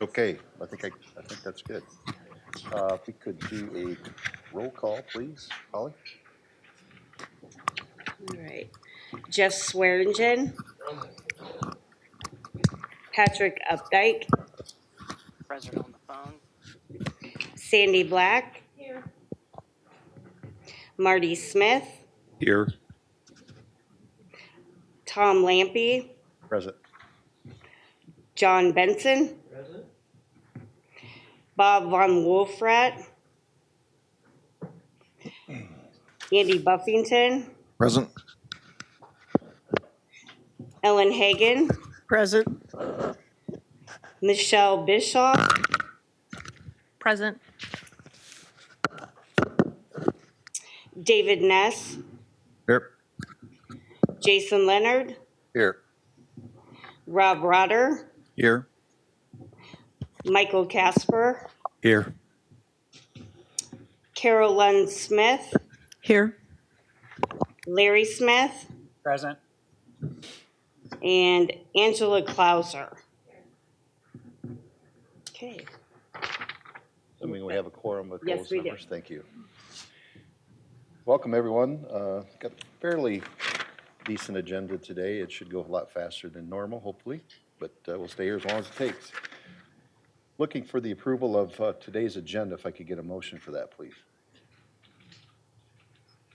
Okay, I think that's good. If we could do a roll call, please, Holly? All right. Jeff Swearingen. Patrick Updike. Present on the phone. Sandy Black. Here. Marty Smith. Here. Tom Lampy. Present. John Benson. Present. Bob Von Wolfrat. Andy Buffington. Present. Ellen Hagan. Present. Michelle Bischoff. Present. David Ness. Here. Jason Leonard. Here. Rob Rotter. Here. Michael Casper. Here. Carol Lund Smith. Here. Larry Smith. Present. And Angela Klauser. Okay. Assuming we have a quorum of Yes, those we do. members. Thank you. Welcome, everyone. Got a fairly decent agenda today. It should go a lot faster than normal, hopefully, but we'll stay here as long as it takes. Looking for the approval of today's agenda, if I could get a motion for that, please.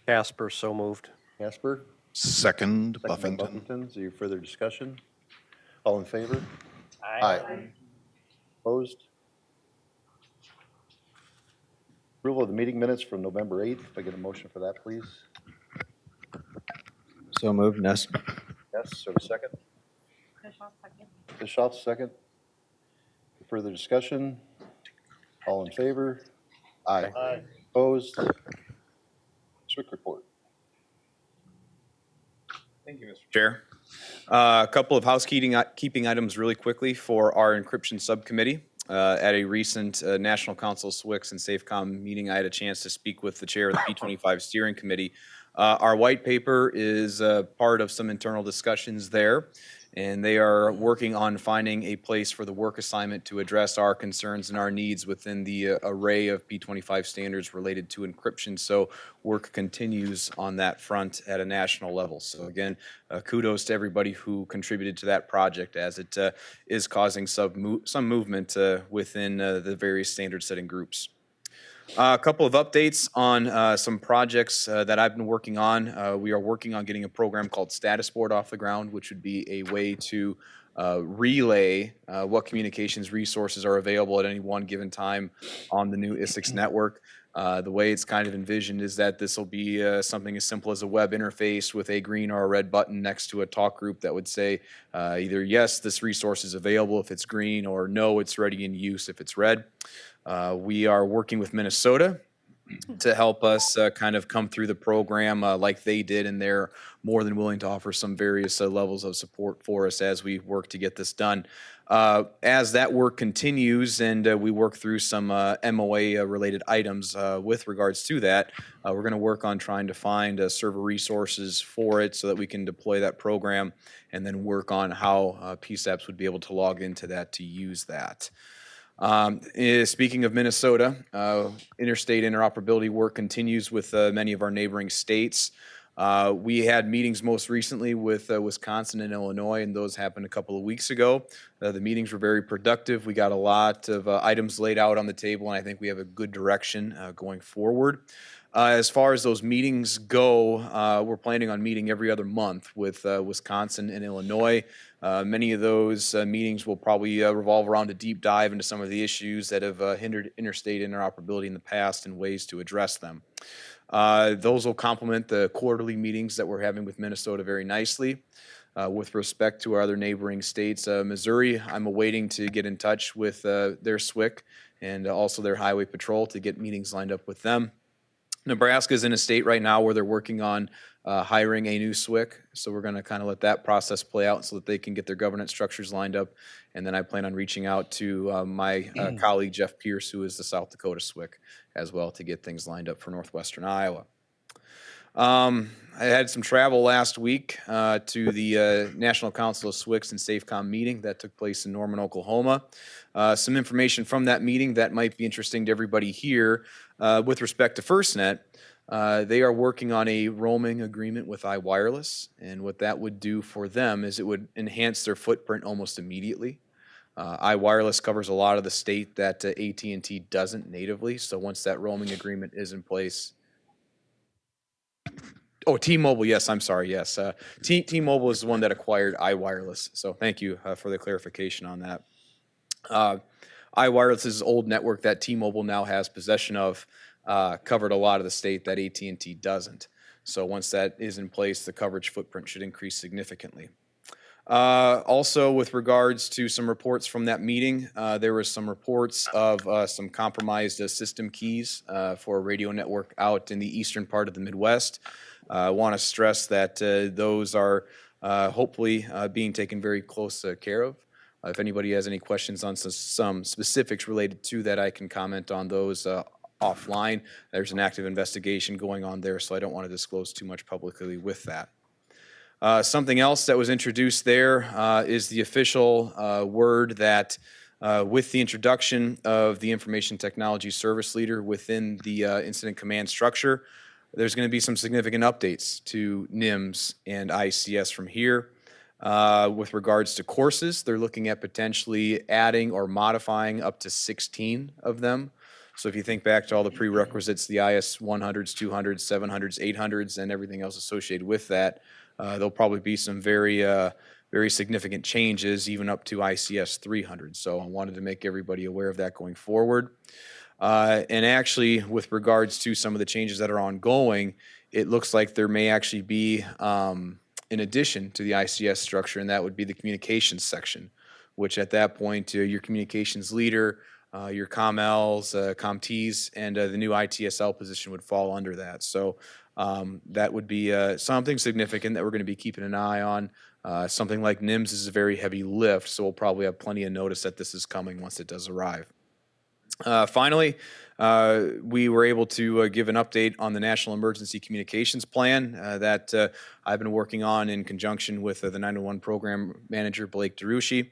Casper, so moved. Casper? Second, Second by Buffington. Buffington. Is there further discussion? All in favor? Aye. Opposed? Approval of the meeting minutes from November 8th. If I get a motion for that, please. So moved, Ness. Yes, so a second. Bischoff, second. Further discussion? All in favor? Aye. Opposed? SWIC report. Thank you, Mr. Chair. A couple of housekeeping items really quickly for our encryption subcommittee. At a recent National Council SWICS and SAFECOM meeting, I had a chance to speak with the chair of the P25 steering committee. Our white paper is part of some internal discussions there, and they are working on finding a place for the work assignment to address our concerns and our needs within the array of P25 standards related to encryption. So work continues on that front at a national level. So again, kudos to everybody who contributed to that project, as it is causing some movement within the various standard setting groups. A couple of updates on some projects that I've been working on. We are working on getting a program called Status Board off the ground, which would be a way to relay what communications resources are available at any one given time on the new Isicsb network. The way it's kind of envisioned is that this will be something as simple as a web interface with a green or a red button next to a talk group that would say either yes, this resource is available if it's green, or no, it's ready in use if it's red. We are working with Minnesota to help us kind of come through the program like they did, and they're more than willing to offer some various levels of support for us as we work to get this done. As that work continues and we work through some MOA related items with regards to that, we're going to work on trying to find server resources for it so that we can deploy that program, and then work on how PSAPs would be able to log into that to use that. Speaking of Minnesota, interstate interoperability work continues with many of our neighboring states. We had meetings most recently with Wisconsin and Illinois, and those happened a couple of weeks ago. The meetings were very productive. We got a lot of items laid out on the table, and I think we have a good direction going forward. As far as those meetings go, we're planning on meeting every other month with Wisconsin and Illinois. Many of those meetings will probably revolve around a deep dive into some of the issues that have hindered interstate interoperability in the past and ways to address them. Those will complement the quarterly meetings that we're having with Minnesota very nicely. With respect to our other neighboring states, Missouri, I'm awaiting to get in touch with their SWIC and also their Highway Patrol to get meetings lined up with them. Nebraska is in a state right now where they're working on hiring a new SWIC, so we're going to kind of let that process play out so that they can get their governance structures lined up. And then I plan on reaching out to my colleague Jeff Pierce, who is the South Dakota SWIC, as well, to get things lined up for northwestern Iowa. I had some travel last week to the National Council of SWICs and SAFECOM meeting that took place in Norman, Oklahoma. Some information from that meeting that might be interesting to everybody here with respect to FirstNet. They are working on a roaming agreement with iWireless, and what that would do for them is it would enhance their footprint almost immediately. iWireless covers a lot of the state that AT&T doesn't natively, so once that roaming agreement is in place. Oh, T-Mobile, yes, I'm sorry, yes. T-Mobile is the one that acquired iWireless, so thank you for the clarification on that. iWireless's old network that T-Mobile now has possession of covered a lot of the state that AT&T doesn't. So once that is in place, the coverage footprint should increase significantly. Also, with regards to some reports from that meeting, there was some reports of some compromised system keys for a radio network out in the eastern part of the Midwest. I want to stress that those are hopefully being taken very close care of. If anybody has any questions on some specifics related to that, I can comment on those offline. There's an active investigation going on there, so I don't want to disclose too much publicly with that. Something else that was introduced there is the official word that with the introduction of the Information Technology Service Leader within the Incident Command structure, there's going to be some significant updates to NIMS and ICS from here. With regards to courses, they're looking at potentially adding or modifying up to 16 of them. So if you think back to all the prerequisites, the IS 100s, 200s, 700s, 800s, and everything else associated with that, there'll probably be some very significant changes, even up to ICS 300. So I wanted to make everybody aware of that going forward. And actually, with regards to some of the changes that are ongoing, it looks like there may actually be, in addition to the ICS structure, and that would be the communications section, which at that point, your communications leader, your ComLs, ComTs, and the new ITSL position would fall under that. So that would be something significant that we're going to be keeping an eye on. Something like NIMS is a very heavy lift, so we'll probably have plenty of notice that this is coming once it does arrive. Finally, we were able to give an update on the National Emergency Communications Plan that I've been working on in conjunction with the 911 Program Manager, Blake DeRushi.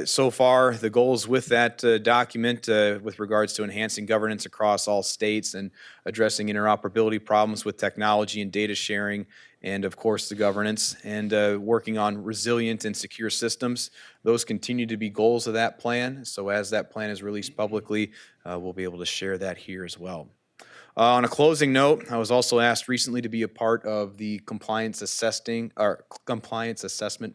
So far, the goals with that document with regards to enhancing governance across all states and addressing interoperability problems with technology and data sharing, and of course the governance, and working on resilient and secure systems. Those continue to be goals of that plan. So as that plan is released publicly, we'll be able to share that here as well. On a closing note, I was also asked recently to be a part of the compliance assessment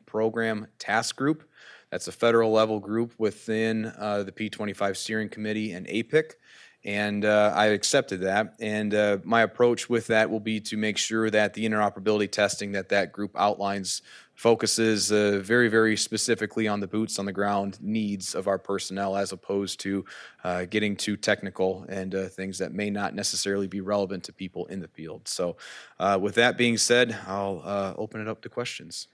program task group. That's a federal level group within the P25 Steering Committee and APIC, and I accepted that. And my approach with that will be to make sure that the interoperability testing that group outlines focuses very, very specifically on the boots on the ground needs of our personnel, as opposed to getting too technical and things that may not necessarily be relevant to people in the field. So with that being said, I'll open it up to questions.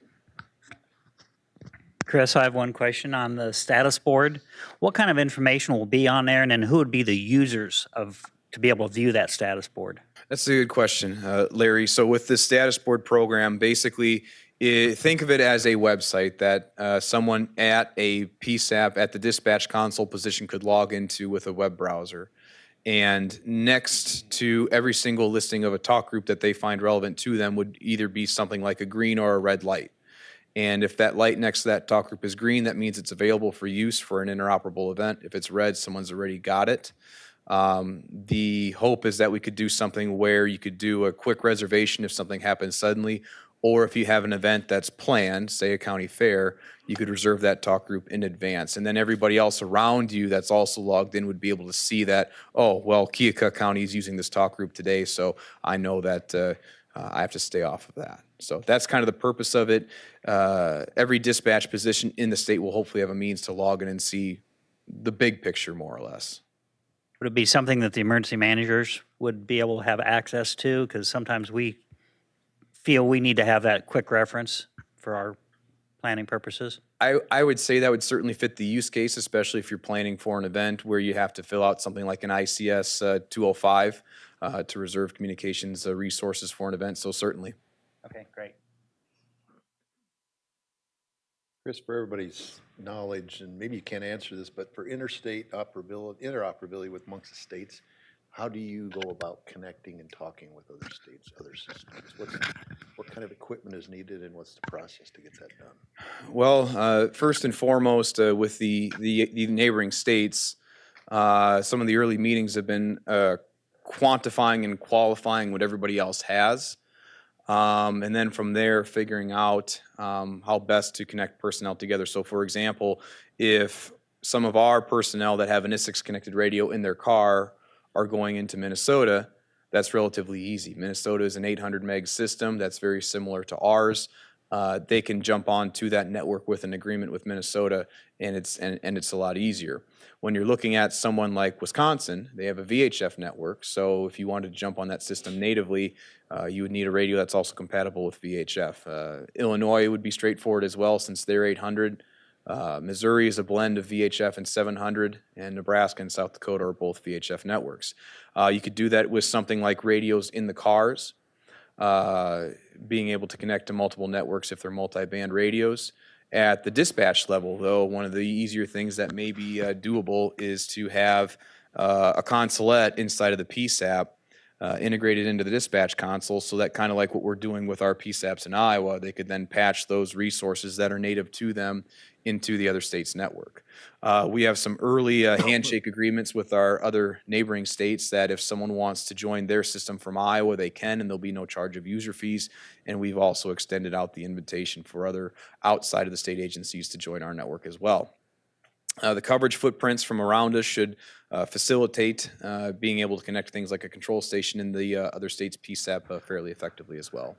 Chris, I have one question on the status board. What kind of information will be on there, and then who would be the users to be able to view that status board? That's a good question, Larry. So with the status board program, basically, think of it as a website that someone at a PSAP at the dispatch console position could log into with a web browser. And next to every single listing of a talk group that they find relevant to them would either be something like a green or a red light. And if that light next to that talk group is green, that means it's available for use for an interoperable event. If it's red, someone's already got it. The hope is that we could do something where you could do a quick reservation if something happens suddenly, or if you have an event that's planned, say a county fair, you could reserve that talk group in advance. And then everybody else around you that's also logged in would be able to see that, oh, well, Keokuk County is using this talk group today, so I know that I have to stay off of that. So that's kind of the purpose of it. Every dispatch position in the state will hopefully have a means to log in and see the big picture, more or less. Would it be something that the emergency managers would be able to have access to? Because sometimes we feel we need to have that quick reference for our planning purposes. I would say that would certainly fit the use case, especially if you're planning for an event where you have to fill out something like an ICS 205 to reserve communications resources for an event. So certainly. Okay, great. Chris, for everybody's knowledge, and maybe you can't answer this, but for interstate interoperability with amongst the states, how do you go about connecting and talking with other states, other systems? What kind of equipment is needed, and what's the process to get that done? Well, first and foremost, with the neighboring states, some of the early meetings have been quantifying and qualifying what everybody else has. And then from there, figuring out how best to connect personnel together. So for example, if some of our personnel that have an Isicsb connected radio in their car are going into Minnesota, that's relatively easy. Minnesota is an 800 meg system that's very similar to ours. They can jump on to that network with an agreement with Minnesota, and it's a lot easier. When you're looking at someone like Wisconsin, they have a VHF network, so if you wanted to jump on that system natively, you would need a radio that's also compatible with VHF. Illinois would be straightforward as well, since they're 800. Missouri is a blend of VHF and 700, and Nebraska and South Dakota are both VHF networks. You could do that with something like radios in the cars, being able to connect to multiple networks if they're multi-band radios. At the dispatch level, though, one of the easier things that may be doable is to have a consolette inside of the PSAP integrated into the dispatch console, so that kind of like what we're doing with our PSAPs in Iowa, they could then patch those resources that are native to them into the other state's network. We have some early handshake agreements with our other neighboring states that if someone wants to join their system from Iowa, they can, and there'll be no charge of user fees. And we've also extended out the invitation for other outside of the state agencies to join our network as well. The coverage footprints from around us should facilitate being able to connect things like a control station in the other states' PSAP fairly effectively as well.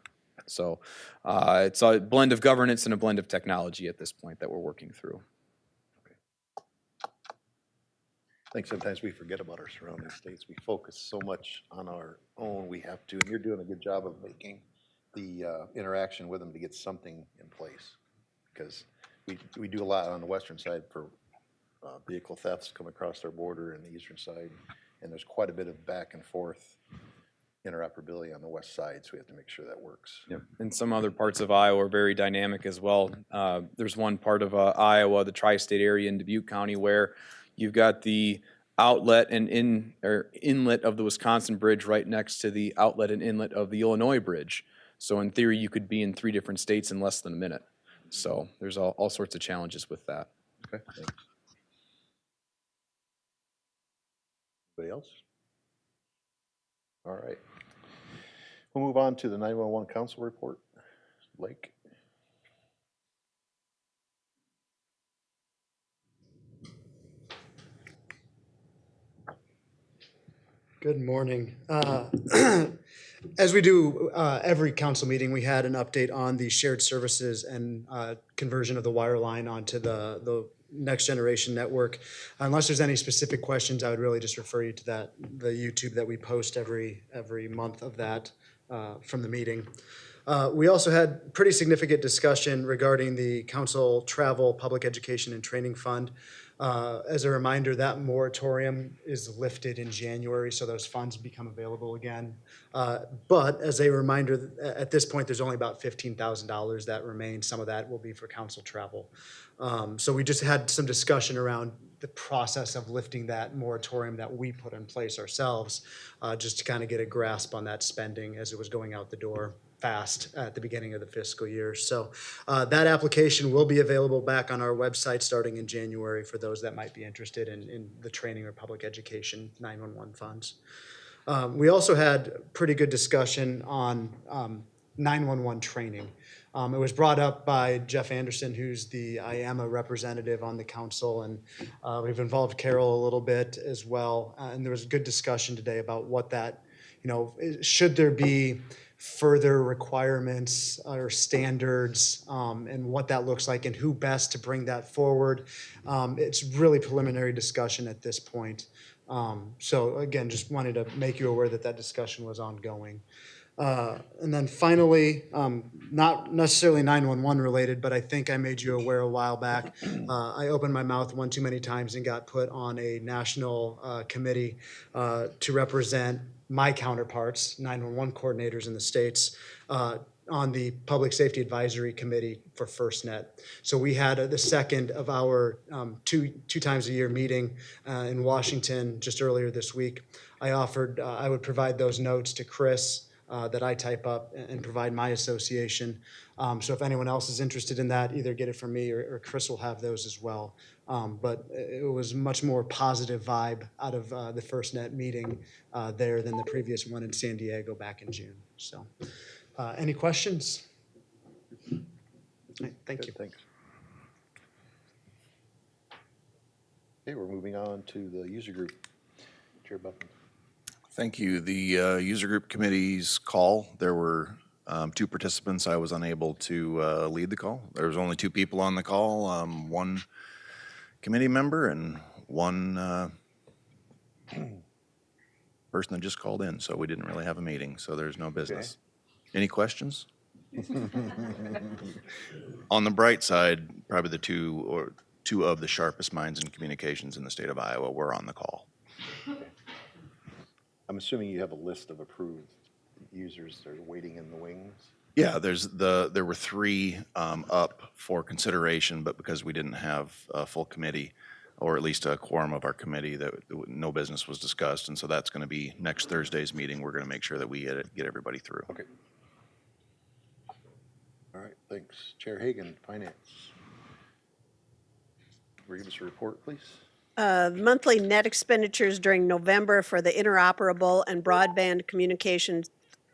So it's a blend of governance and a blend of technology at this point that we're working through. I think sometimes we forget about our surrounding states. We focus so much on our own. We have to, and you're doing a good job of making the interaction with them to get something in place. Because we do a lot on the western side for vehicle thefts come across our border, and the eastern side, and there's quite a bit of back and forth interoperability on the west side, so we have to make sure that works. Yep. And some other parts of Iowa are very dynamic as well. There's one part of Iowa, the tri-state area in Dubuque County, where you've got the outlet and inlet of the Wisconsin bridge right next to the outlet and inlet of the Illinois bridge. So in theory, you could be in 3 different states in less than a minute. So there's all sorts of challenges with that. Okay, thanks. Anybody else? All right. We'll move on to the 911 council report. Blake. Good morning. As we do every council meeting, we had an update on the shared services and conversion of the wire line onto the next generation network. Unless there's any specific questions, I would really just refer you to the YouTube that we post every month of that from the meeting. We also had pretty significant discussion regarding the council travel, public education, and training fund. As a reminder, that moratorium is lifted in January, so those funds become available again. But as a reminder, at this point, there's only about $15,000 that remains. Some of that will be for council travel. So we just had some discussion around the process of lifting that moratorium that we put in place ourselves, just to kind of get a grasp on that spending as it was going out the door fast at the beginning of the fiscal year. So that application will be available back on our website starting in January for those that might be interested in the training or public education 911 funds. We also had pretty good discussion on 911 training. It was brought up by Jeff Anderson, who's the IAMA representative on the council, and we've involved Carol a little bit as well. And there was good discussion today about what that, should there be further requirements or standards and what that looks like and who best to bring that forward. It's really preliminary discussion at this point. So again, just wanted to make you aware that that discussion was ongoing. And then finally, not necessarily 911 related, but I think I made you aware a while back. I opened my mouth one too many times and got put on a national committee to represent my counterparts, 911 coordinators in the states, on the Public Safety Advisory Committee for FirstNet. So we had the second of our two times a year meeting in Washington just earlier this week. I offered I would provide those notes to Chris that I type up and provide my association. So if anyone else is interested in that, either get it from me or Chris will have those as well. But it was much more positive vibe out of the FirstNet meeting there than the previous one in San Diego back in June. So any questions? All right, thank you. Thanks. Okay, we're moving on to the user group. Chair Buckman. Thank you. The user group committee's call, there were 2 participants. I was unable to lead the call. There was only 2 people on the call, 1 committee member and 1 person that just called in, so we didn't really have a meeting, so there's no business. Any questions? On the bright side, probably the two of the sharpest minds in communications in the state of Iowa were on the call. I'm assuming you have a list of approved users that are waiting in the wings. Yeah, there were 3 up for consideration, but because we didn't have a full committee, or at least a quorum of our committee, that no business was discussed, and so that's going to be next Thursday's meeting. We're going to make sure that we get everybody through. Okay. All right, thanks. Chair Hagan, Finance. Will you give us a report, please? Monthly net expenditures during November for the interoperable and broadband communications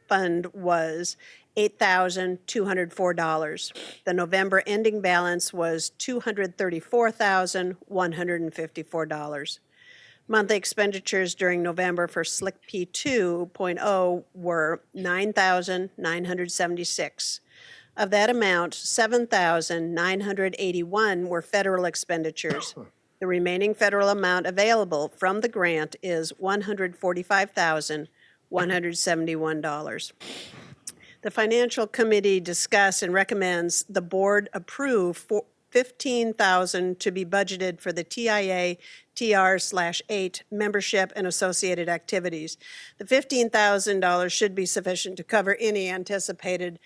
fund was $8,204. The November ending balance was $234,154. Monthly expenditures during November for SLIC P 2.0 were $9,976. Of that amount, $7,981 were federal expenditures. The remaining federal amount available from the grant is $145,171. The Financial Committee discussed and recommends the board approve $15,000 to be budgeted for the TIA TR/8 membership and associated activities. The $15,000 should be sufficient to cover any anticipated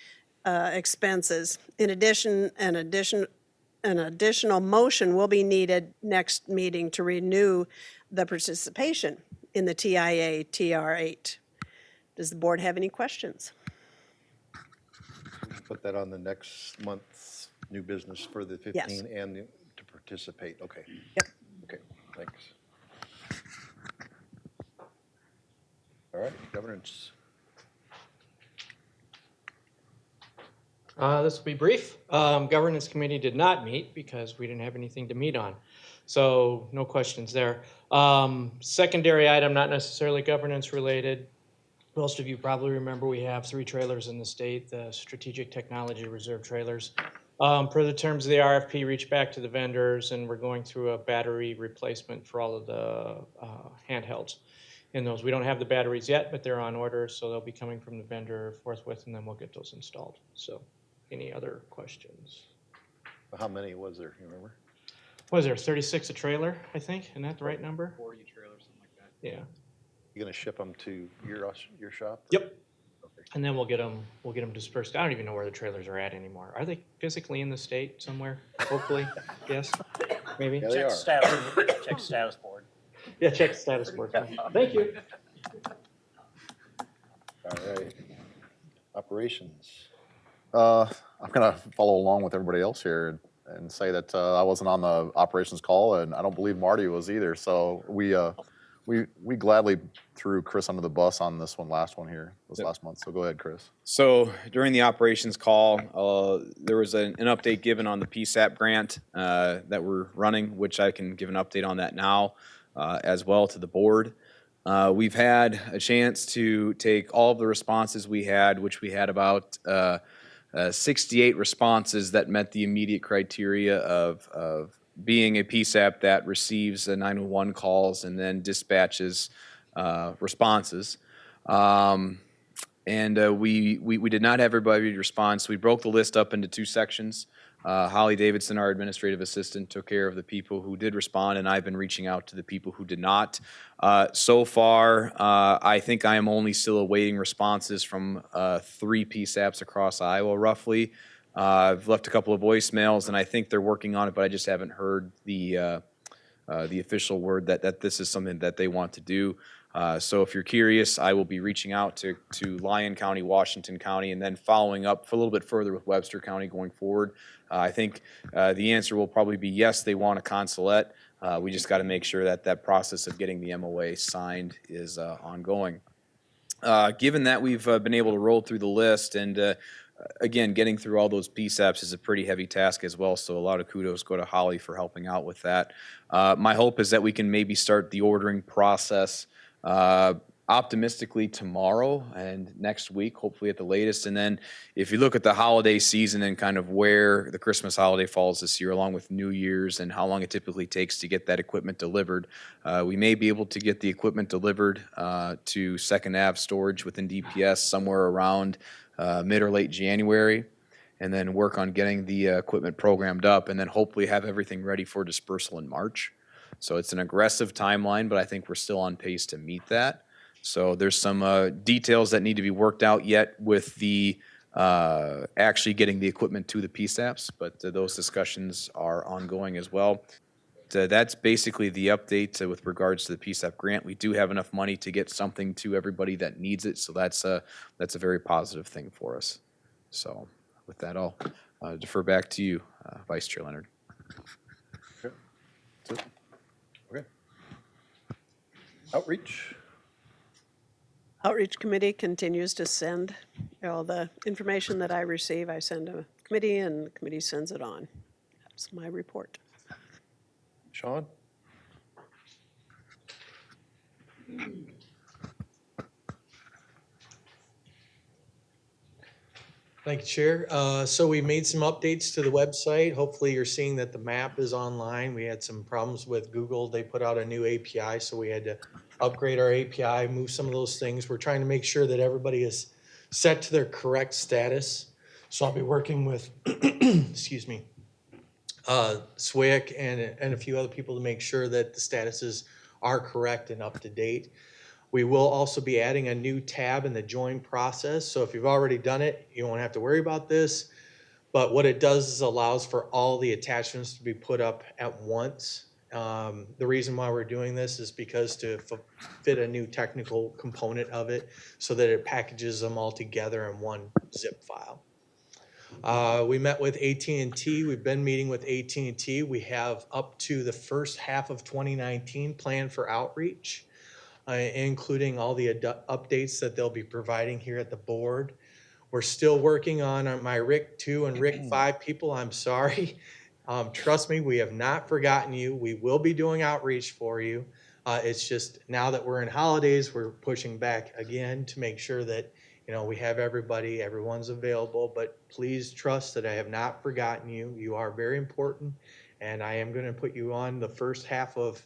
expenses. In addition, an additional motion will be needed next meeting to renew the participation in the TIA TR8. Does the board have any questions? Put that on the next month's new business for the 15 Yes. and to participate. Okay. Yep. Okay, thanks. All right, governance. This will be brief. Governance committee did not meet because we didn't have anything to meet on. So no questions there. Secondary item, not necessarily governance related. Most of you probably remember we have 3 trailers in the state, the Strategic Technology Reserve trailers. Per the terms of the RFP, reach back to the vendors, and we're going through a battery replacement for all of the handhelds in those. We don't have the batteries yet, but they're on order, so they'll be coming from the vendor forthwith, and then we'll get those installed. So any other questions? How many was there, you remember? Was there 36 a trailer, I think? Isn't that the right number? 40 trailers, something like that. Yeah. You gonna ship them to your shop? Yep. And then we'll get them dispersed. I don't even know where the trailers are at anymore. Are they physically in the state somewhere? Hopefully, yes, maybe. Yeah, they are. Check status board. Yeah, check the status board. Thank you. All right. Operations. I'm going to follow along with everybody else here and say that I wasn't on the operations call, and I don't believe Marty was either. So we gladly threw Chris under the bus on this last month. So go ahead, Chris. So during the operations call, there was an update given on the PSAP grant that we're running, which I can give an update on that now as well to the board. We've had a chance to take all of the responses we had, which we had about 68 responses that met the immediate criteria of being a PSAP that receives the 911 calls and then dispatches responses. We did not have everybody respond, so we broke the list up into two sections. Holly Davidson, our administrative assistant, took care of the people who did respond, and I've been reaching out to the people who did not. So far, I think I am only still awaiting responses from 3 PSAPs across Iowa, roughly. I've left a couple of voicemails, and I think they're working on it, but I just haven't heard the official word that this is something that they want to do. So if you're curious, I will be reaching out to Lyon County, Washington County, and then following up for a little bit further with Webster County going forward. I think the answer will probably be yes, they want a consulate. We just got to make sure that that process of getting the MOA signed is ongoing. Given that we've been able to roll through the list and again, getting through all those PSAPs is a pretty heavy task as well, so a lot of kudos go to Holly for helping out with that. My hope is that we can maybe start the ordering process optimistically tomorrow and next week, hopefully at the latest. And then if you look at the holiday season and kind of where the Christmas holiday falls this year, along with New Year's and how long it typically takes to get that equipment delivered, we may be able to get the equipment delivered to Second Ave storage within DPS somewhere around mid or late January, and then work on getting the equipment programmed up, and then hopefully have everything ready for dispersal in March. So it's an aggressive timeline, but I think we're still on pace to meet that. So there's some details that need to be worked out yet with the actually getting the equipment to the PSAPs, but those discussions are ongoing as well. That's basically the update with regards to the PSAP grant. We do have enough money to get something to everybody that needs it, so that's a very positive thing for us. So with that, I'll defer back to you, Vice Chair Leonard. Okay. That's it. Okay. Outreach. Outreach Committee continues to send all the information that I receive. I send a committee, and the committee sends it on. That's my report. Sean? Thank you, Chair. So we made some updates to the website. Hopefully you're seeing that the map is online. We had some problems with Google. They put out a new API, so we had to upgrade our API, move some of those things. We're trying to make sure that everybody is set to their correct status. So I'll be working with, excuse me, SWIC and a few other people to make sure that the statuses are correct and up to date. We will also be adding a new tab in the join process. So if you've already done it, you won't have to worry about this. But what it does is allows for all the attachments to be put up at once. The reason why we're doing this is because to fit a new technical component of it so that it packages them all together in one zip file. We met with AT&T. We've been meeting with AT&T. We have up to the first half of 2019 planned for outreach, including all the updates that they'll be providing here at the board. We're still working on my RIC 2 and RIC 5 people. I'm sorry. Trust me, we have not forgotten you. We will be doing outreach for you. It's just now that we're in holidays, we're pushing back again to make sure that we have everyone's available, but please trust that I have not forgotten you. You are very important, and I am going to put you on the first half of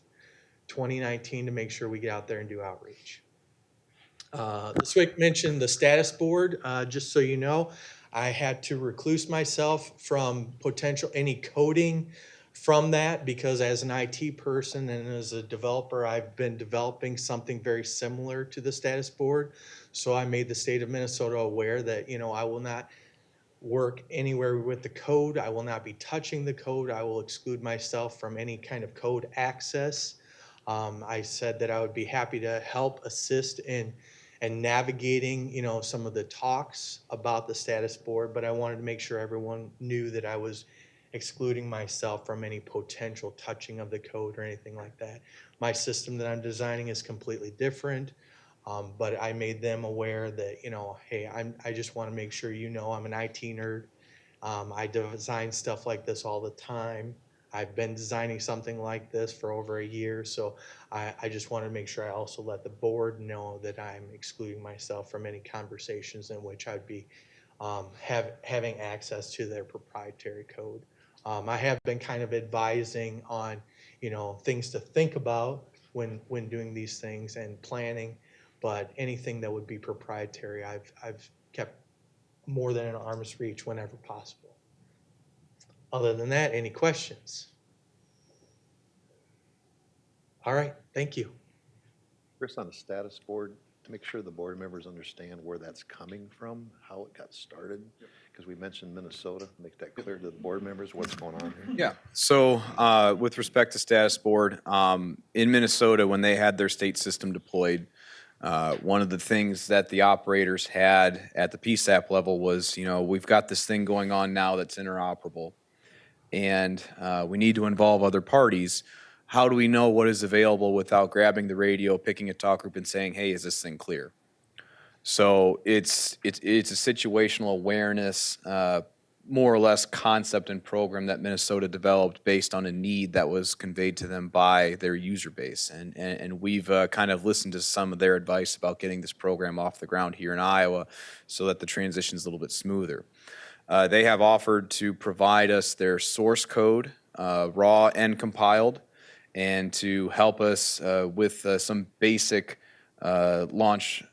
2019 to make sure we get out there and do outreach. This week mentioned the status board. Just so you know, I had to recluse myself from any coding from that because as an IT person and as a developer, I've been developing something very similar to the status board. So I made the state of Minnesota aware that, I will not work anywhere with the code. I will not be touching the code. I will exclude myself from any kind of code access. I said that I would be happy to help assist in navigating, some of the talks about the status board, but I wanted to make sure everyone knew that I was excluding myself from any potential touching of the code or anything like that. My system that I'm designing is completely different, but I made them aware that, hey, I just want to make sure I'm an IT nerd. I design stuff like this all the time. I've been designing something like this for over a year, so I just want to make sure I also let the board know that I'm excluding myself from any conversations in which I'd be having access to their proprietary code. I have been kind of advising on, things to think about when doing these things and planning, but anything that would be proprietary, I've kept more than an arm's reach whenever possible. Other than that, any questions? All right, thank you. Chris, on the status board, to make sure the board members understand where that's coming from, how it got started, because we mentioned Minnesota, make that clear to the board members, what's going on here. Yeah, so with respect to status board, in Minnesota, when they had their state system deployed, one of the things that the operators had at the PSAP level was, we've got this thing going on now that's interoperable, and we need to involve other parties. How do we know what is available without grabbing the radio, picking a talk group and saying, hey, is this thing clear? So it's a situational awareness, more or less concept and program that Minnesota developed based on a need that was conveyed to them by their user base. And we've kind of listened to some of their advice about getting this program off the ground here in Iowa so that the transition is a little bit smoother. They have offered to provide us their source code, raw and compiled, and to help us with some basic launch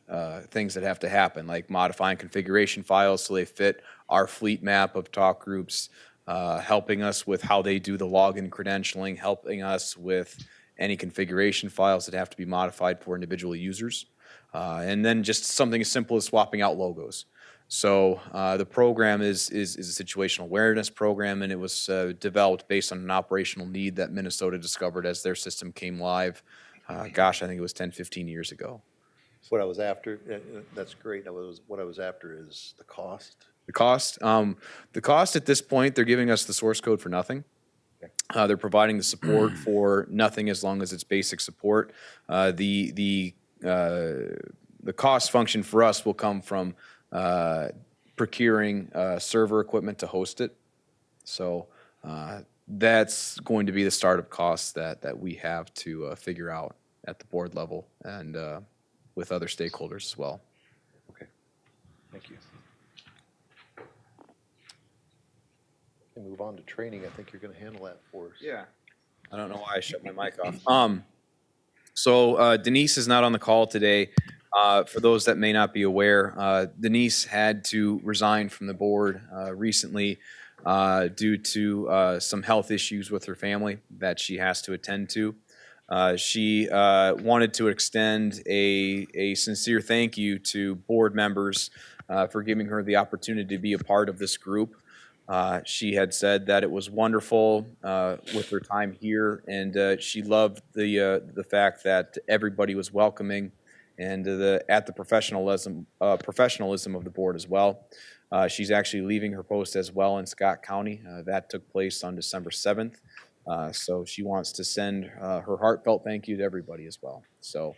things that have to happen, like modifying configuration files so they fit our fleet map of talk groups, helping us with how they do the login credentialing, helping us with any configuration files that have to be modified for individual users, and then just something as simple as swapping out logos. So the program is a situational awareness program, and it was developed based on an operational need that Minnesota discovered as their system came live. I think it was 10, 15 years ago. What I was after, that's great. What I was after is the cost. The cost at this point, they're giving us the source code for nothing. They're providing the support for nothing as long as it's basic support. The cost function for us will come from procuring server equipment to host it. So that's going to be the startup costs that we have to figure out at the board level and with other stakeholders as well. Okay, thank you. And move on to training. I think you're going to handle that for us. Yeah. I don't know why I shut my mic off. So Denise is not on the call today. For those that may not be aware, Denise had to resign from the board recently due to some health issues with her family that she has to attend to. She wanted to extend a sincere thank you to board members for giving her the opportunity to be a part of this group. She had said that it was wonderful with her time here, and she loved the fact that everybody was welcoming and at the professionalism of the board as well. She's actually leaving her post as well in Scott County. That took place on December 7th. So she wants to send her heartfelt thank you to everybody as well. So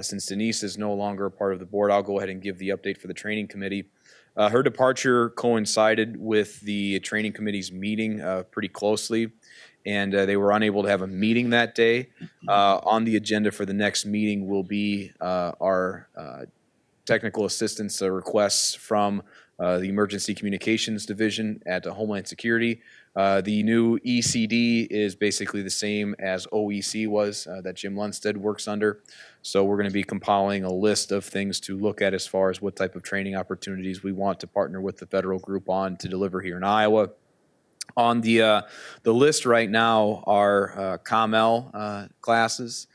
since Denise is no longer a part of the board, I'll go ahead and give the update for the training committee. Her departure coincided with the training committee's meeting pretty closely, and they were unable to have a meeting that day. On the agenda for the next meeting will be our technical assistance requests from the Emergency Communications Division at Homeland Security. The new ECD is basically the same as OEC was that Jim Lundstedt works under. So we're going to be compiling a list of things to look at as far as what type of training opportunities we want to partner with the federal group on to deliver here in Iowa. On the list right now are ComL classes,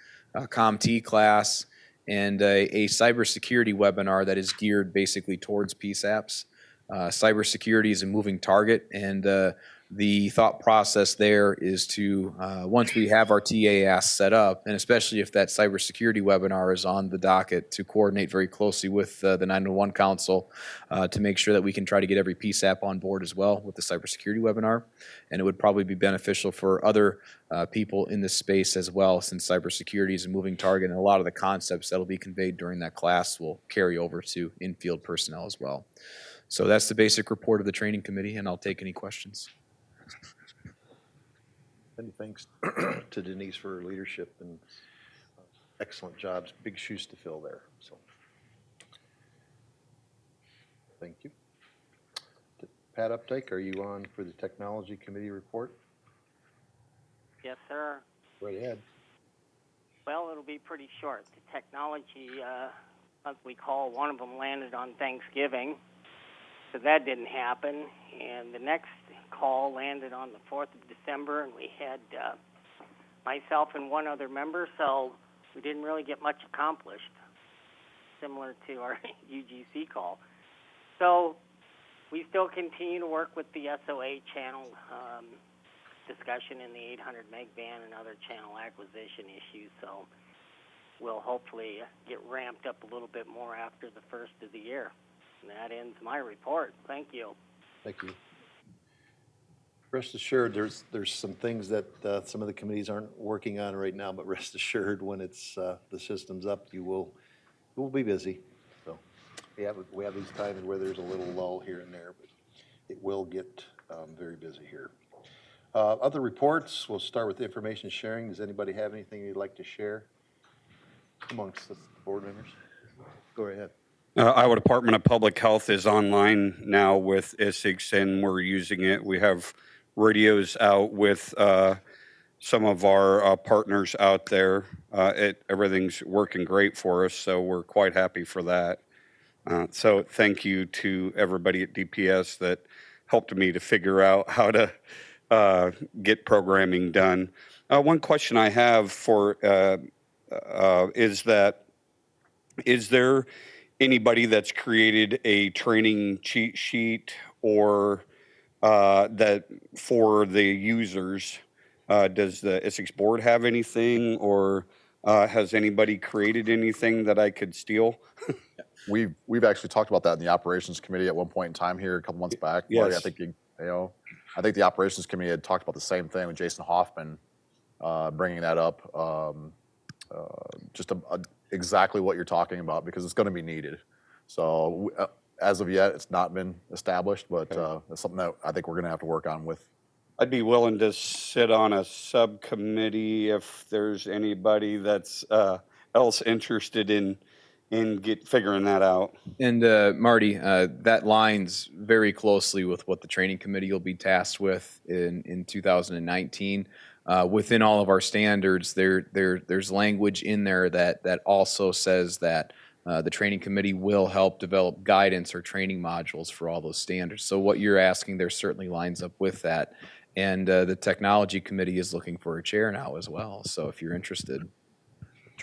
ComT class, and a cybersecurity webinar that is geared basically towards PSAPs. Cybersecurity is a moving target, and the thought process there is to, once we have our TAS set up, and especially if that cybersecurity webinar is on the docket, to coordinate very closely with the 911 Council to make sure that we can try to get every PSAP on board as well with the cybersecurity webinar. And it would probably be beneficial for other people in this space as well, since cybersecurity is a moving target, and a lot of the concepts that will be conveyed during that class will carry over to in-field personnel as well. So that's the basic report of the training committee, and I'll take any questions. Many thanks to Denise for her leadership and excellent jobs. Big shoes to fill there. So, thank you. Pat Updike, are you on for the Technology Committee report? Yes, sir. Right ahead. Well, it'll be pretty short. The technology monthly call, one of them landed on Thanksgiving, so that didn't happen. And the next call landed on the 4th of December, and we had myself and one other member, so we didn't really get much accomplished, similar to our UGC call. So we still continue to work with the SOA channel discussion in the 800 meg band and other channel acquisition issues, so we'll hopefully get ramped up a little bit more after the first of the year. And that ends my report. Thank you. Thank you. Rest assured, there's some things that some of the committees aren't working on right now, but rest assured, when it's the system's up, you will be busy. So we have these times where there's a little lull here and there, but it will get very busy here. Other reports, we'll start with information sharing. Does anybody have anything you'd like to share amongst the board members? Go right ahead. Iowa Department of Public Health is online now with Isicsb, and we're using it. We have radios out with some of our partners out there. Everything's working great for us, so we're quite happy for that. So thank you to everybody at DPS that helped me to figure out how to get programming done. One question I have for is there anybody that's created a training cheat sheet or that for the users? Does the Isicsb board have anything, or has anybody created anything that I could steal? We've actually talked about that in the operations committee at one point in time here a couple months back. Yes. Marty, I think the operations committee had talked about the same thing with Jason Hoffman, bringing that up. Exactly what you're talking about, because it's going to be needed. So as of yet, it's not been established, but it's something that I think we're going to have to work on with. I'd be willing to sit on a subcommittee if there's anybody that's else interested in figuring that out. And Marty, that lines very closely with what the training committee will be tasked with in 2019. Within all of our standards, there's language in there that also says that the training committee will help develop guidance or training modules for all those standards. So what you're asking there certainly lines up with that. And the technology committee is looking for a chair now as well. So if you're interested.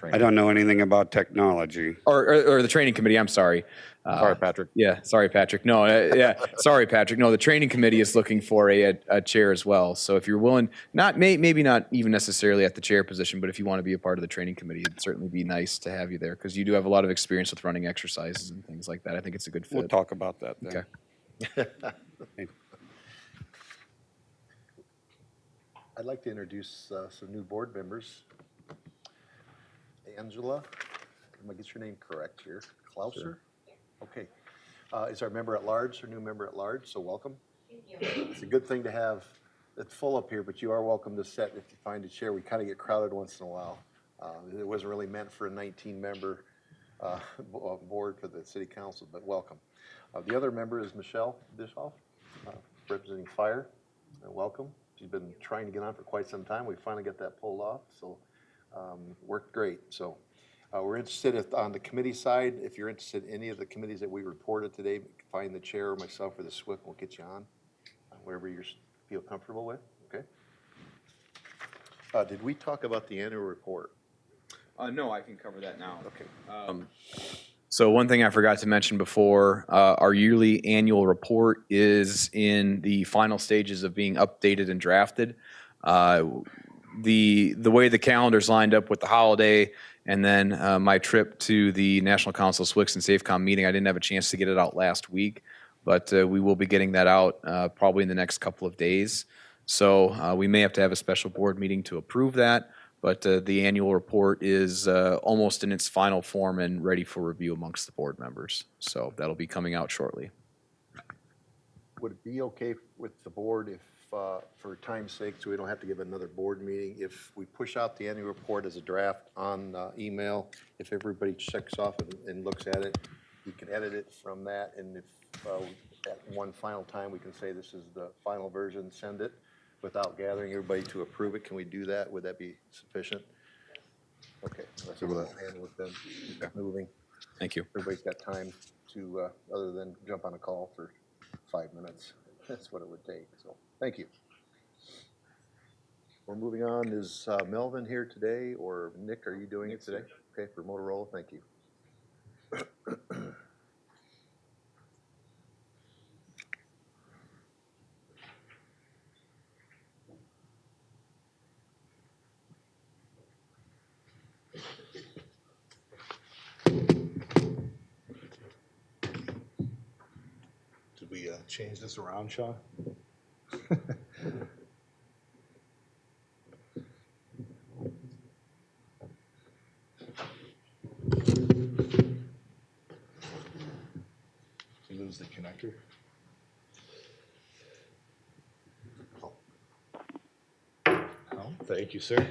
I don't know anything about technology. Or the training committee, I'm sorry. Sorry, Patrick. Yeah, sorry, Patrick. No, sorry, Patrick. No, the training committee is looking for a chair as well. So if you're willing, maybe not even necessarily at the chair position, but if you want to be a part of the training committee, it'd certainly be nice to have you there, because you do have a lot of experience with running exercises and things like that. I think it's a good fit. We'll talk about that then. Okay. I'd like to introduce some new board members. Angela, I'm gonna get your name correct here. Klauser? Sure. Okay. Is our member at large, our new member at large, so welcome. Thank you. It's a good thing to have it full up here, but you are welcome to sit if you find a chair. We kind of get crowded once in a while. It wasn't really meant for a 19-member board for the city council, but welcome. The other member is Michelle Bischoff, representing Fire. Welcome. She's been trying to get on for quite some time. We finally got that pulled off, so worked great. So we're interested on the committee side. If you're interested in any of the committees that we reported today, find the chair or myself or the SWIC, we'll get you on wherever you feel comfortable with. Okay. Did we talk about the annual report? No, I can cover that now. Okay. So one thing I forgot to mention before, our yearly annual report is in the final stages of being updated and drafted. The way the calendar's lined up with the holiday and then my trip to the National Council SWICS and SAFECOM meeting, I didn't have a chance to get it out last week, but we will be getting that out probably in the next couple of days. So we may have to have a special board meeting to approve that, but the annual report is almost in its final form and ready for review amongst the board members. So that'll be coming out shortly. Would it be okay with the board if, for time's sake, so we don't have to give another board meeting, if we push out the annual report as a draft on email, if everybody checks off and looks at it, we can edit it from that, and if at one final time, we can say this is the final version, send it without gathering everybody to approve it. Can we do that? Would that be sufficient? Okay, let's Good with that. handle it then. Keep moving. Thank you. Everybody's got time to, other than jump on a call for 5 minutes. That's what it would take, so, thank you. We're moving on. Is Melvin here today, or Nick, are you doing it today? Okay, for Motorola, thank you. Did we change this around, Sean? Did you lose the connector? Oh, thank you, sir.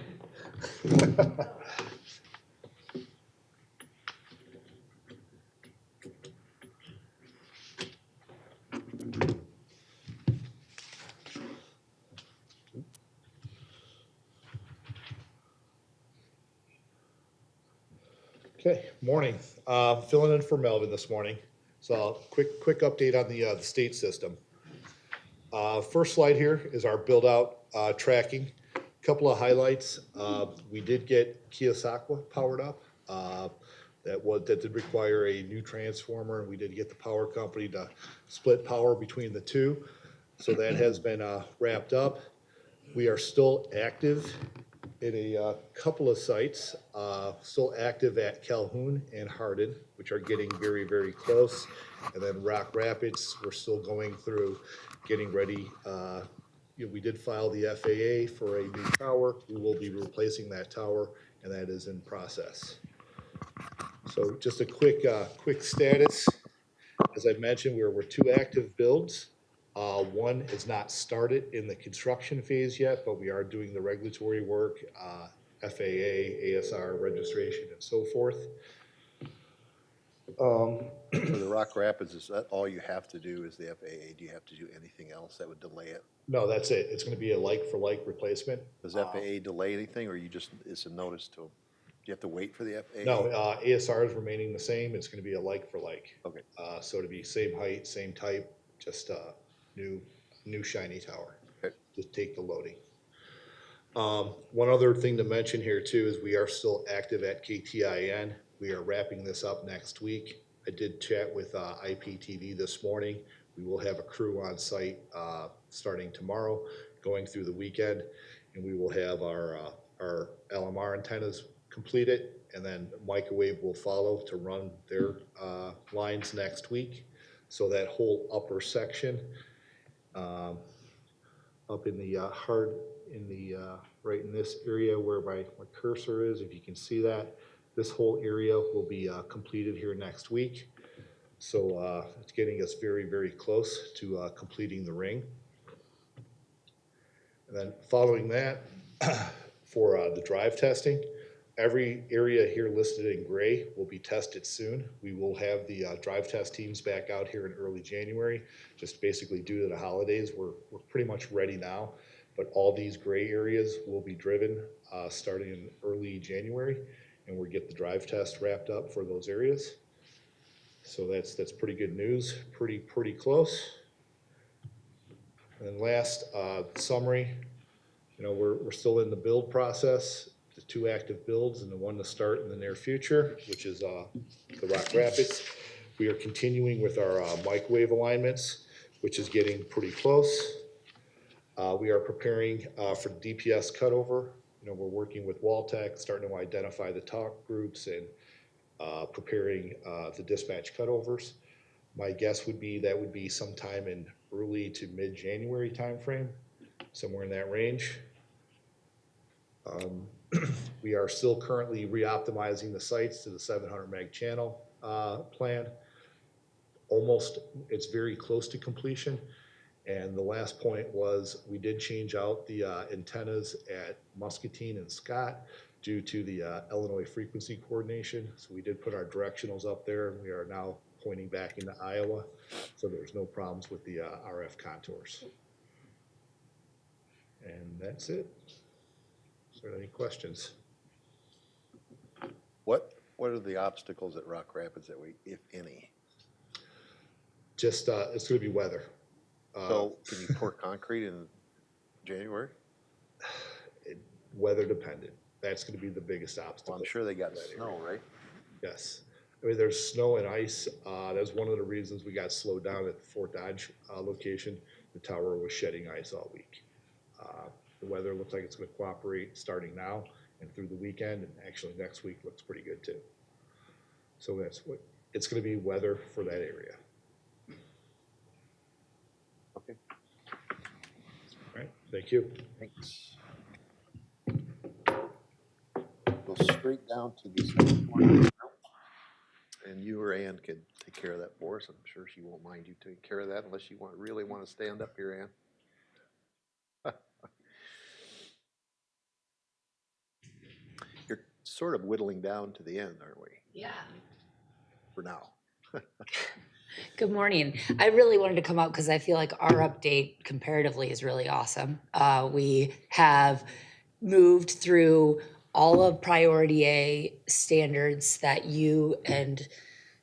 Okay, morning. Filling in for Melvin this morning. So quick update on the state system. First slide here is our build out tracking. Couple of highlights. We did get Isicsb powered up. That did require a new transformer, and we did get the power company to split power between the two. So that has been wrapped up. We are still active in a couple of sites, still active at Calhoun and Hardin, which are getting very, very close. And then Rock Rapids, we're still going through getting ready. We did file the FAA for a new tower. We will be replacing that tower, and that is in process. So just a quick status. As I mentioned, we're 2 active builds. One is not started in the construction phase yet, but we are doing the regulatory work, FAA, ASR registration, and so forth. For the Rock Rapids, is that all you have to do is the FAA? Do you have to do anything else that would delay it? No, that's it. It's going to be a like-for-like replacement. Does FAA delay anything, or it's a notice to them? Do you have to wait for the FAA? No, ASR is remaining the same. It's going to be a like-for-like. Okay. So to be same height, same type, just new shiny tower. Okay. Just take the loading. One other thing to mention here too is we are still active at KTIN. We are wrapping this up next week. I did chat with IPTV this morning. We will have a crew on site starting tomorrow, going through the weekend, and we will have our LMR antennas completed, and then microwave will follow to run their lines next week. So that whole upper section up in the right in this area where my cursor is, if you can see that, this whole area will be completed here next week. So it's getting us very, very close to completing the ring. And then following that, for the drive testing, every area here listed in gray will be tested soon. We will have the drive test teams back out here in early January, just basically due to the holidays. We're pretty much ready now, but all these gray areas will be driven starting in early January, and we'll get the drive test wrapped up for those areas. So that's pretty good news, pretty close. And then last, summary, we're still in the build process. The 2 active builds and the one to start in the near future, which is the Rock Rapids. We are continuing with our microwave alignments, which is getting pretty close. We are preparing for DPS cutover. We're working with Waltech, starting to identify the talk groups and preparing the dispatch cutovers. My guess would be that would be sometime in early to mid-January timeframe, somewhere in that range. We are still currently re-optimizing the sites to the 700 meg channel plan. It's very close to completion. And the last point was we did change out the antennas at Muscatine and Scott due to the Illinois frequency coordination. So we did put our directionals up there, and we are now pointing back into Iowa, so there's no problems with the RF contours. And that's it. Is there any questions? What are the obstacles at Rock Rapids that we, if any? Just, it's gonna be weather. So can you pour concrete in January? Weather dependent. That's gonna be the biggest obstacle. Well, I'm sure they got for that snow, area. right? Yes. I mean, there's snow and ice. That's one of the reasons we got slowed down at the Fort Dodge location. The tower was shedding ice all week. The weather looks like it's going to cooperate starting now and through the weekend, and actually next week looks pretty good too. So that's what it's going to be, weather for that area. Okay. All right. Thank you. Thanks. Go straight down to this. And you or Ann could take care of that for us. I'm sure she won't mind you taking care of that unless you really want to stand up here, Ann. You're sort of whittling down to the end, aren't we? Yeah. For now. Good morning. I really wanted to come out because I feel like our update comparatively is really awesome. We have moved through all of Priority A standards that you and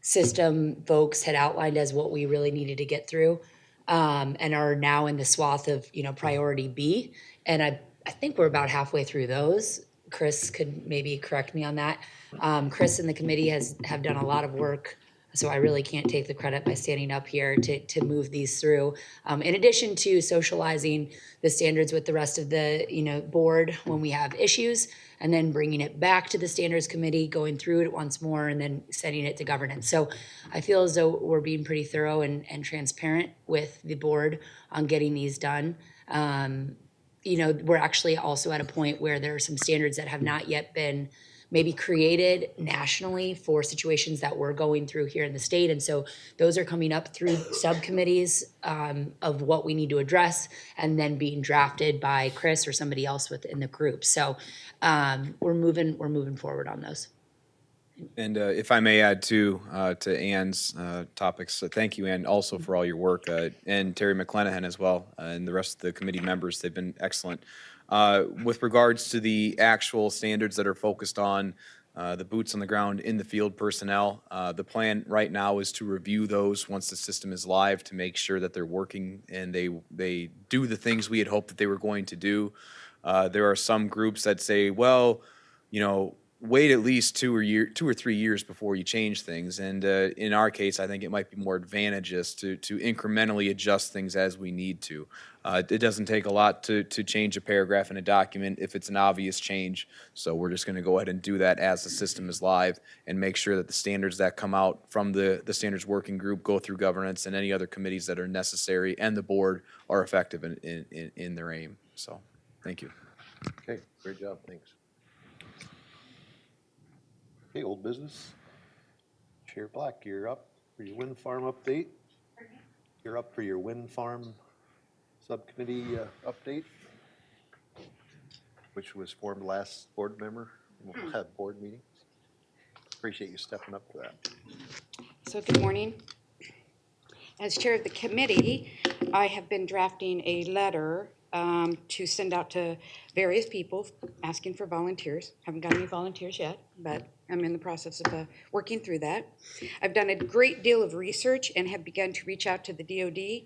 system folks had outlined as what we really needed to get through, and are now in the swath of, Priority B. And I think we're about halfway through those. Chris could maybe correct me on that. Chris and the committee have done a lot of work, so I really can't take the credit by standing up here to move these through. In addition to socializing the standards with the rest of the board when we have issues, and then bringing it back to the standards committee, going through it once more, and then sending it to governance. So I feel as though we're being pretty thorough and transparent with the board on getting these done. We're actually also at a point where there are some standards that have not yet been maybe created nationally for situations that we're going through here in the state. And so those are coming up through subcommittees of what we need to address, and then being drafted by Chris or somebody else within the group. So we're moving forward on those. And if I may add to Ann's topics, thank you, Ann, also for all your work, and Terry McClenahan as well, and the rest of the committee members. They've been excellent. With regards to the actual standards that are focused on the boots on the ground in the field personnel, the plan right now is to review those once the system is live to make sure that they're working and they do the things we had hoped that they were going to do. There are some groups that say, well, wait at least 2 or 3 years before you change things. And in our case, I think it might be more advantageous to incrementally adjust things as we need to. It doesn't take a lot to change a paragraph in a document if it's an obvious change. So we're just going to go ahead and do that as the system is live and make sure that the standards that come out from the standards working group go through governance and any other committees that are necessary, and the board are effective in their aim. So thank you. Okay, great job, thanks. Okay, old business. Chair Black, you're up for your wind farm update. You're up for your wind farm subcommittee update, which was formed last board meeting. Appreciate you stepping up to that. So good morning. As chair of the committee, I have been drafting a letter to send out to various people asking for volunteers. Haven't got any volunteers yet, but I'm in the process of working through that. I've done a great deal of research and have begun to reach out to the DOD.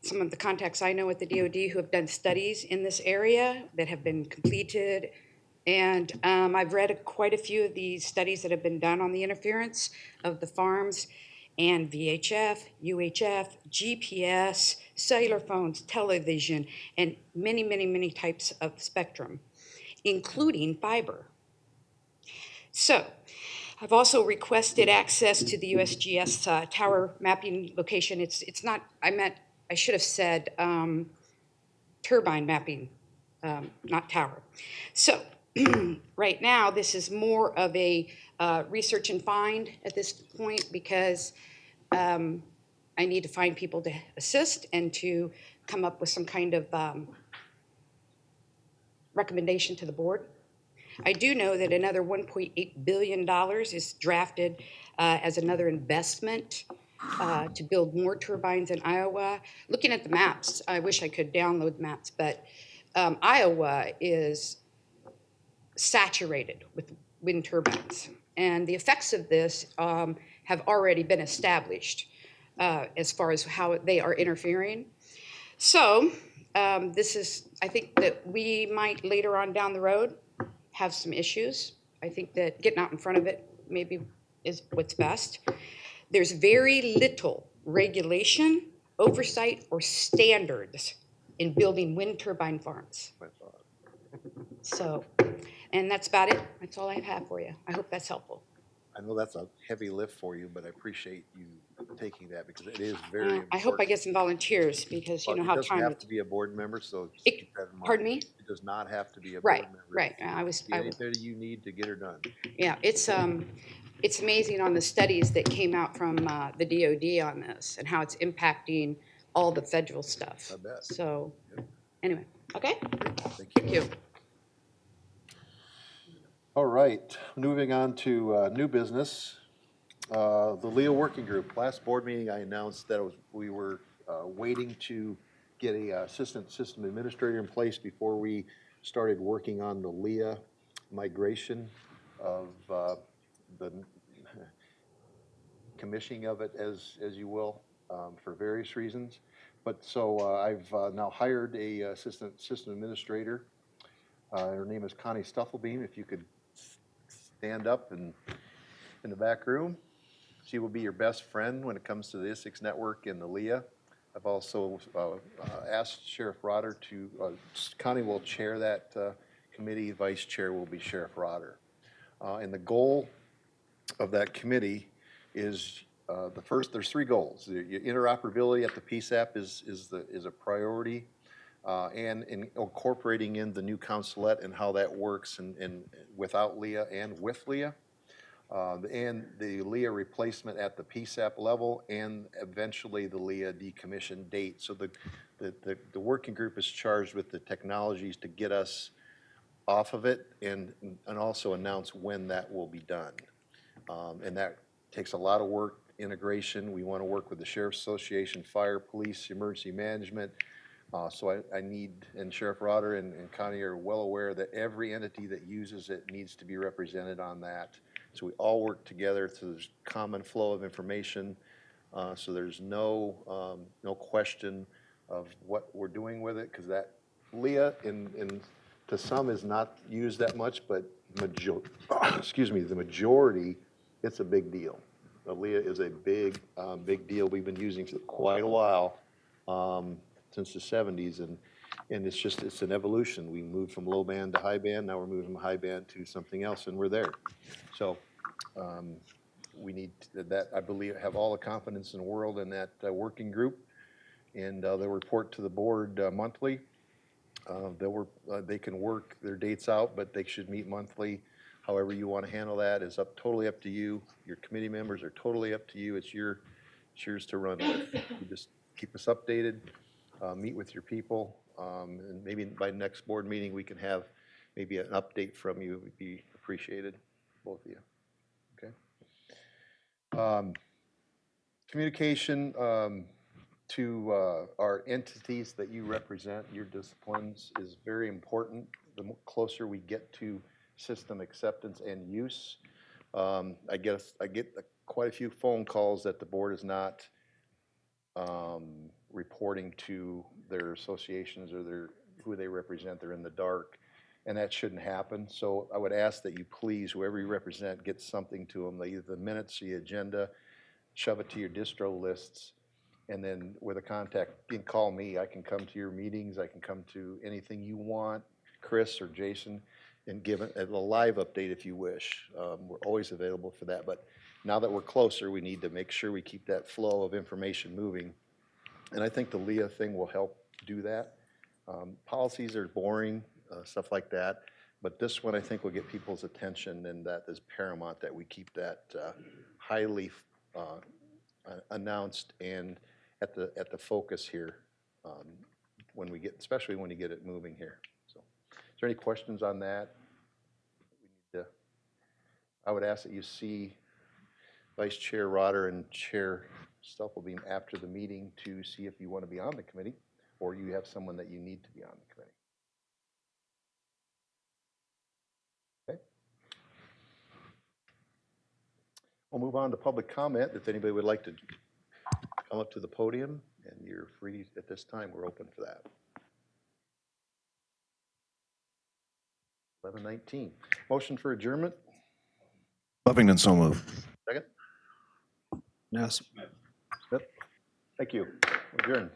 Some of the contacts I know at the DOD who have done studies in this area that have been completed. And I've read quite a few of these studies that have been done on the interference of the farms and VHF, UHF, GPS, cellular phones, television, and many, many, many types of spectrum, including fiber. So I've also requested access to the USGS tower mapping location. It's not, I should have said turbine mapping, not tower. So right now, this is more of a research and find at this point, because I need to find people to assist and to come up with some kind of recommendation to the board. I do know that another $1.8 billion is drafted as another investment to build more turbines in Iowa. Looking at the maps, I wish I could download maps, but Iowa is saturated with wind turbines. And the effects of this have already been established as far as how they are interfering. So I think that we might later on down the road have some issues. I think that getting out in front of it maybe is what's best. There's very little regulation, oversight, or standards in building wind turbine farms. So, and that's about it. That's all I have for you. I hope that's helpful. I know that's a heavy lift for you, but I appreciate you taking that because it is very important. I hope I get some volunteers because you know how It doesn't time have to be a board member, so just keep that in mind. Pardon me? It does not have to be a board Right, member. right. I was. Anybody you need to get her done. Yeah, it's amazing on the studies that came out from the DoD on this and how it's impacting all the federal stuff. I bet. So, anyway, okay. Thank you. All right, moving on to new business. The Leo Working Group. Last board meeting, I announced that we were waiting to get a assistant system administrator in place before we started working on the LEA migration of the commissioning of it, as you will, for various reasons. But so I've now hired a assistant system administrator. Her name is Connie Stuffelbeam. If you could stand up and in the back room. She will be your best friend when it comes to the Isicsb network and the LEA. I've also asked Sheriff Rotter to, Connie will chair that committee, vice chair will be Sheriff Rotter. And the goal of that committee is there's three goals. The interoperability at the PSAP is a priority, and incorporating in the new consulate and how that works and without LEA and with LEA. And the LEA replacement at the PSAP level, and eventually the LEA decommission date. So the working group is charged with the technologies to get us off of it and also announce when that will be done. And that takes a lot of work, integration. We want to work with the Sheriff's Association, Fire, Police, Emergency Management. So I need, and Sheriff Rotter and Connie are well aware that every entity that uses it needs to be represented on that. So we all work together so there's common flow of information. So there's no question of what we're doing with it, because that LEA to some is not used that much, but the majority, it's a big deal. The LEA is a big deal. We've been using it for quite a while, since the 70s, and it's an evolution. We moved from low band to high band. Now we're moving from high band to something else, and we're there. So we need that. I believe have all the confidence in the world in that working group, and they'll report to the board monthly. They can work their dates out, but they should meet monthly. However you want to handle that is totally up to you. Your committee members are totally up to you. It's yours to run with. You just keep us updated, meet with your people, and maybe by next board meeting we can have maybe an update from you. It would be appreciated, both of you. Okay. Communication to our entities that you represent, your disciplines, is very important. The closer we get to system acceptance and use, I get quite a few phone calls that the board is not reporting to their associations or who they represent. They're in the dark, and that shouldn't happen. So I would ask that you please, whoever you represent, get something to them, either the minutes, the agenda, shove it to your distro lists, and then with a contact, you can call me. I can come to your meetings. I can come to anything you want, Chris or Jason, and give a live update if you wish. We're always available for that. But now that we're closer, we need to make sure we keep that flow of information moving. And I think the LEA thing will help do that. Policies are boring, stuff like that. But this one, I think, will get people's attention, and that is paramount that we keep that highly announced and at the focus here when we get, especially when you get it moving here. So, is there any questions on that? I would ask that you see Vice Chair Rotter and Chair Stuff will be after the meeting to see if you want to be on the committee or you have someone that you need to be on the committee. Okay. We'll move on to public comment. If anybody would like to come up to the podium, and you're free at this time, we're open for that. 11:19. Motion for adjournment. Buffington, so moved. Second. Ness. Smith. Thank you. Adjourn.